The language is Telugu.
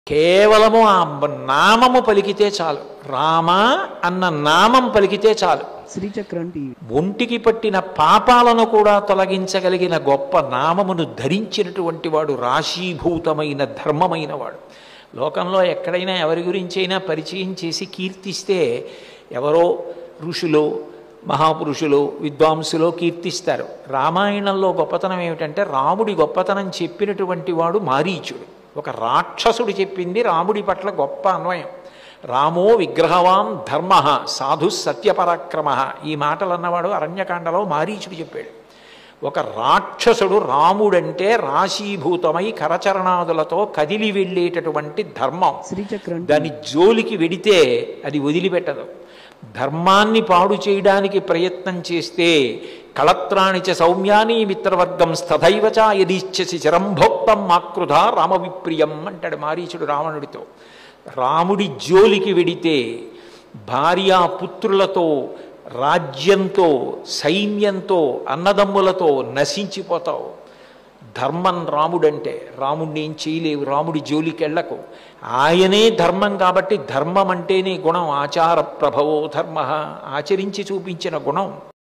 కేవలము ఆ నామము పలికితే చాలు, రామ అన్న నామం పలికితే చాలు, శ్రీచక్రం టీవీ ఒంటికి పట్టిన పాపాలను కూడా తొలగించగలిగిన గొప్ప నామమును ధరించినటువంటి వాడు, రాశీభూతమైన ధర్మమైన వాడు. లోకంలో ఎక్కడైనా ఎవరి గురించైనా పరిచయం చేసి కీర్తిస్తే ఎవరో ఋషులు, మహాపురుషులు, విద్వాంసులు కీర్తిస్తారు. రామాయణంలో గొప్పతనం ఏమిటంటే రాముడి గొప్పతనం చెప్పినటువంటి వాడు మారీచుడు. ఒక రాక్షసుడు చెప్పింది రాముడి పట్ల గొప్ప అన్వయం. రామో విగ్రహవాన్ ధర్మ సాధు సత్యపరాక్రమ, ఈ మాటలు అన్నవాడు అరణ్యకాండలో మారీచుడు చెప్పాడు. ఒక రాక్షసుడు రాముడంటే రాశీభూతమై కరచరణాదులతో కదిలి వెళ్ళేటటువంటి ధర్మం, శ్రీచక్రం దాని జోలికి వెడితే అది వదిలిపెట్టదు. ధర్మాన్ని పాడు చేయడానికి ప్రయత్నం చేస్తే కళత్రాణిచ సౌమ్యాని మిత్రవర్గం స్తథైవచ యదీచ్ఛసి చిరంభోక్తం మాకృధ రామవిప్రియం అంటాడు మారీచుడు రావణుడితో. రాముడి జోలికి వెడితే భార్యాపుత్రులతో, రాజ్యంతో, సైన్యంతో, అన్నదమ్ములతో నశించిపోతావు. ధర్మం రాముడంటే, రాముడిని ఏం చేయలేవు, రాముడి జోలికి వెళ్ళకు. ఆయనే ధర్మం కాబట్టి ధర్మం అంటేనే గుణం. ఆచార ప్రభవో ధర్మ, ఆచరించి చూపించిన గుణం.